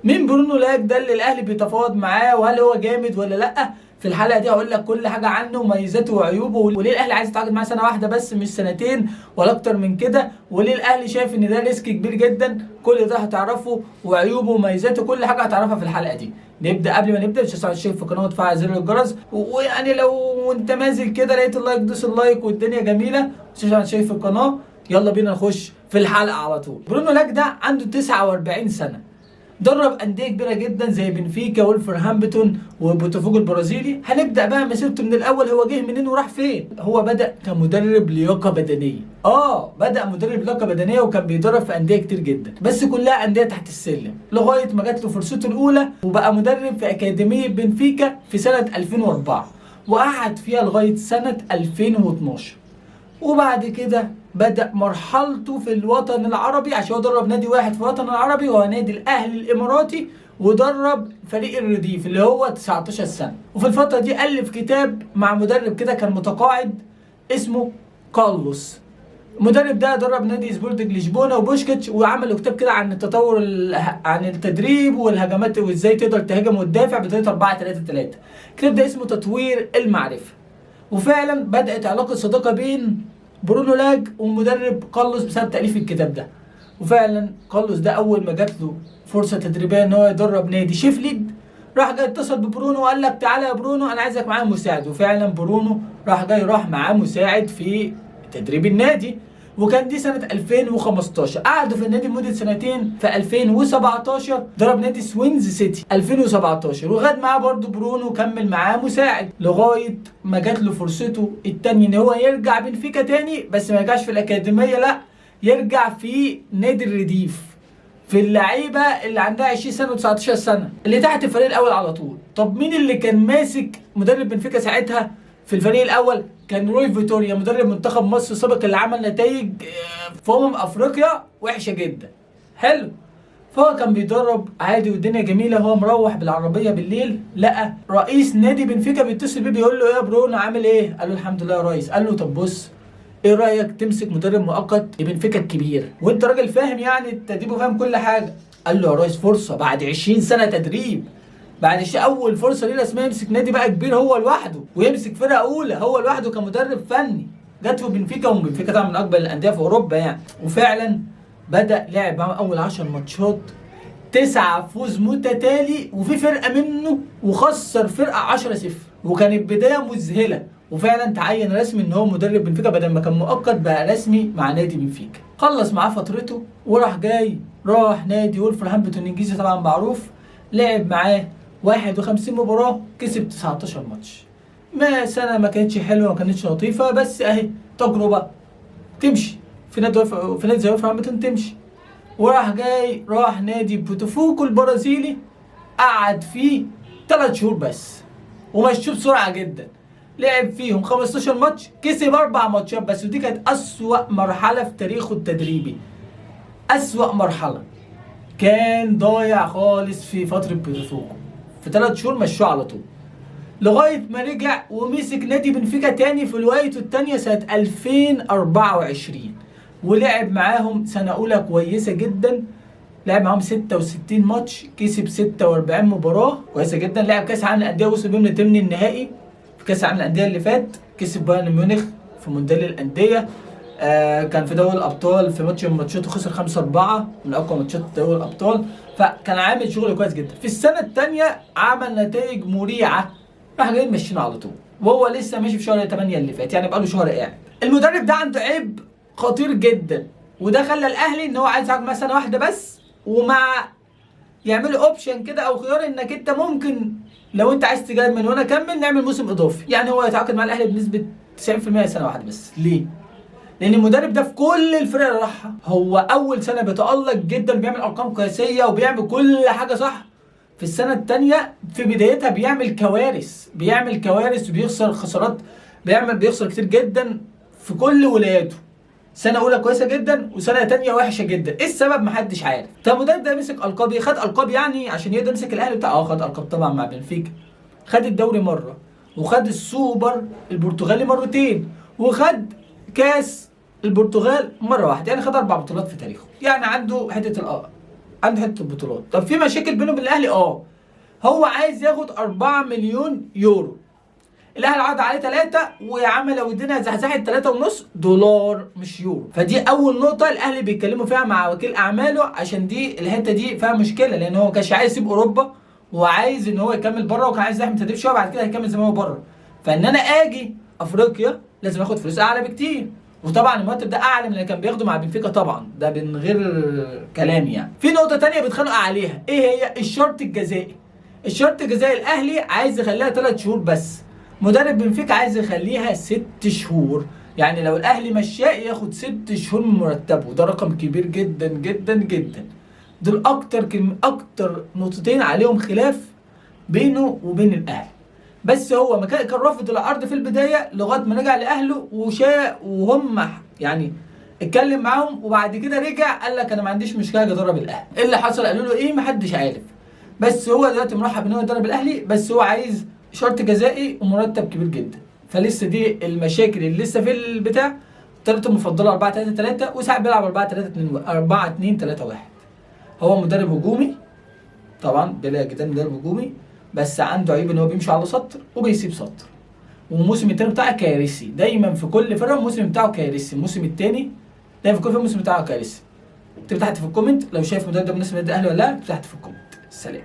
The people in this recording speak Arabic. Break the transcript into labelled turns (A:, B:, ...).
A: مين برونو لاج ده اللي الاهلي بيتفاوض معاه، وهل هو جامد ولا لا؟ في الحلقه دي هقول لك كل حاجه عنه ومميزاته وعيوبه، وليه الاهلي عايز يتعاقد معاه سنه واحده بس مش سنتين ولا اكتر من كده، وليه الاهلي شايف ان ده ريسك كبير جدا. كل ده هتعرفه، وعيوبه ومميزاته كل حاجه هتعرفها في الحلقه دي. نبدا. قبل ما نبدا مش تنسى تشترك في القناه وتفعل زر الجرس، ويعني لو انت نازل كده لقيت اللايك دوس اللايك والدنيا جميله، مش تنسى تشترك في القناه. يلا بينا نخش في الحلقه على طول. برونو لاج ده عنده 49 سنه، درب انديه كبيره جدا زي بنفيكا وولفرهامبتون وبوتافوجو البرازيلي. هنبدا بقى مسيرته من الاول. هو جه منين وراح فين؟ هو بدا كمدرب لياقه بدنيه. بدا مدرب لياقه بدنيه، وكان بيدرب في انديه كتير جدا، بس كلها انديه تحت السلم، لغايه ما جات له فرصته الاولى وبقى مدرب في اكاديميه بنفيكا في سنه 2004، وقعد فيها لغايه سنه 2012. وبعد كده بدأ مرحلته في الوطن العربي، عشان هو درب نادي واحد في الوطن العربي وهو نادي الأهلي الإماراتي، ودرب فريق الرديف اللي هو 19 سنة. وفي الفترة دي ألف كتاب مع مدرب كده كان متقاعد اسمه كارلوس. المدرب ده درب نادي سبورتنج لشبونه وبوشكيتش، وعملوا كتاب كده عن التطور عن التدريب والهجمات، وازاي تقدر تهاجم وتدافع بطريقه 4-3-3. الكتاب ده اسمه تطوير المعرفه. وفعلا بدأت علاقة صداقة بين برونو لاج ومدرب كارلوس بسبب تأليف الكتاب ده. وفعلا كارلوس ده أول ما جات له فرصة تدريبية إن هو يدرب نادي شيفليد، راح جاي اتصل ببرونو وقال لك تعالى يا برونو أنا عايزك معايا مساعد. وفعلا برونو راح معاه مساعد في تدريب النادي. وكان دي سنة 2015. قعدوا في النادي لمدة سنتين. في 2017 ضرب نادي سوينز سيتي 2017، وخد معاه برضه برونو، كمل معاه مساعد لغاية ما جات له فرصته التانية ان هو يرجع بنفيكا تاني، بس ما يرجعش في الأكاديمية، لا يرجع في نادي الرديف، في اللعيبة اللي عندها 20 سنة و19 سنة اللي تحت الفريق الأول على طول. طب مين اللي كان ماسك مدرب بنفيكا ساعتها في الفريق الأول؟ كان روي فيتوريا، مدرب منتخب مصر السابق اللي عمل نتائج في أفريقيا وحشة جدا. حلو. فهو كان بيدرب عادي والدنيا جميله. هو مروح بالعربيه بالليل، لقى رئيس نادي بنفيكا بيتصل بيه بيقول له ايه يا برونو عامل ايه؟ قال له الحمد لله يا ريس. قال له طب بص، ايه رايك تمسك مدرب مؤقت لبنفيكا الكبير، وانت راجل فاهم يعني التدريب وفاهم كل حاجه. قال له يا ريس فرصه بعد 20 سنه تدريب، بعد اول فرصه ليه رسميه يمسك نادي بقى كبير هو لوحده، ويمسك فرقه اولى هو لوحده كمدرب فني. جات في بنفيكا، وبنفيكا طبعا من اكبر الانديه في اوروبا يعني. وفعلا بدأ لعب معاهم أول 10 ماتشات 9 فوز متتالي، وفي فرقة منه وخسر فرقة 10-0، وكانت بداية مذهلة. وفعلا تعين رسمي ان هو مدرب بنفيكا، بدل ما كان مؤقت بقى رسمي مع نادي بنفيكا. خلص معاه فترته وراح راح نادي وولفرهامبتون الانجليزي طبعا معروف. لعب معاه 51 مباراة، كسب 19 ماتش. ما سنة ما كانتش حلوة، ما كانتش لطيفة، بس اهي تجربة تمشي في نادي زي وولفرهامبتون تمشي. راح نادي بوتافوجو البرازيلي، قعد فيه 3 شهور بس ومشوه بسرعه جدا. لعب فيهم 15 ماتش، كسب 4 ماتشات بس، ودي كانت أسوأ مرحله في تاريخه التدريبي. أسوأ مرحله، كان ضايع خالص في فتره بوتافوجو. في 3 شهور مشوه على طول، لغايه ما رجع ومسك نادي بنفيكا تاني في ولايته التانيه سنه 2024، ولعب معاهم سنة أولى كويسة جدا. لعب معاهم 66 ماتش، كسب 46 مباراة كويسة جدا. لعب كأس العالم للأندية، وصل بيهم لثمن النهائي في كأس العالم للأندية اللي فات، كسب بايرن ميونخ في مونديال الأندية. كان في دوري الأبطال في ماتش من ماتشاته خسر 5-4، من أقوى ماتشات دوري الأبطال. فكان عامل شغل كويس جدا. في السنة الثانية عمل نتائج مريعة، راح جاي مشينا على طول، وهو لسه ماشي في شهر 8 اللي فات، يعني بقاله شهر قاعد. المدرب ده عنده عيب خطير جدا، وده خلى الاهلي ان هو عايز يقعد مثلا سنه واحده بس، ومع يعملوا اوبشن كده او خيار انك انت ممكن لو انت عايز تجمل وانا اكمل نعمل موسم اضافي. يعني هو يتعاقد مع الاهلي بنسبه 90% سنه واحده بس. ليه؟ لان المدرب ده في كل الفرق اللي راحها هو اول سنه بيتالق جدا، بيعمل ارقام قياسيه وبيعمل كل حاجه صح. في السنه الثانيه في بدايتها بيعمل كوارث وبيخسر خسارات، بيخسر كتير جدا في كل ولاياته. سنه اولى كويسه جدا وسنه ثانيه وحشه جدا. ايه السبب؟ محدش عارف. طب المدرب ده مسك القاب، خد القاب يعني عشان يقدر يمسك الاهلي بتاعه. خد القاب طبعا مع بنفيكا، خد الدوري مره، وخد السوبر البرتغالي مرتين، وخد كاس البرتغال مره واحده. يعني خد 4 بطولات في تاريخه. يعني عنده حته عنده حته البطولات. طب في مشاكل بينه وبين الاهلي؟ هو عايز ياخد 4 مليون يورو، الاهلي عرض عليه 3، ويا عم لو الدنيا زحزحت 3.5 دولار مش يورو. فدي اول نقطه الاهلي بيتكلموا فيها مع وكيل اعماله، عشان دي الحته دي فيها مشكله، لان هو ما كانش عايز يسيب اوروبا وعايز ان هو يكمل بره، وكان عايز يحمي تدريب شويه بعد كده هيكمل زي ما هو بره. فان انا اجي افريقيا لازم اخد فلوس اعلى بكتير، وطبعا المرتب ده اعلى من اللي كان بياخده مع بنفيكا، طبعا ده من غير كلام يعني. في نقطه ثانيه بيتخانقوا عليها، ايه هي؟ الشرط الجزائي. الشرط الجزائي الاهلي عايز يخليها 3 شهور بس، مدرب بنفيكا عايز يخليها 6 شهور. يعني لو الاهلي مشاه ياخد 6 شهور من مرتبه، ده رقم كبير جدا جدا جدا. دول اكتر نقطتين عليهم خلاف بينه وبين الاهلي. بس هو ما كان رافض العرض في البدايه لغايه ما رجع لاهله وهم يعني اتكلم معاهم، وبعد كده رجع قال لك انا ما عنديش مشكله اجي ادرب الاهلي. ايه اللي حصل؟ قالوا له ايه؟ محدش عارف. بس هو دلوقتي مرحب ان هو يدرب الاهلي، بس هو عايز شرط جزائي ومرتب كبير جدا. فلسه دي المشاكل اللي لسه في البتاع. طريقته المفضله 4-3-3، وساعات بيلعب 4-2-3-1. هو مدرب هجومي طبعا بلا جدال، مدرب هجومي، بس عنده عيب ان هو بيمشي على سطر وبيسيب سطر. والموسم الثاني بتاعه كارثي، دايما في كل فرقه الموسم بتاعه كارثي. الموسم الثاني دايما في كل فرقه الموسم بتاعه كارثي. اكتب تحت في الكومنت لو شايف المدرب ده مناسب للنادي الاهلي ولا لا، اكتب تحت في الكومنت. سلام.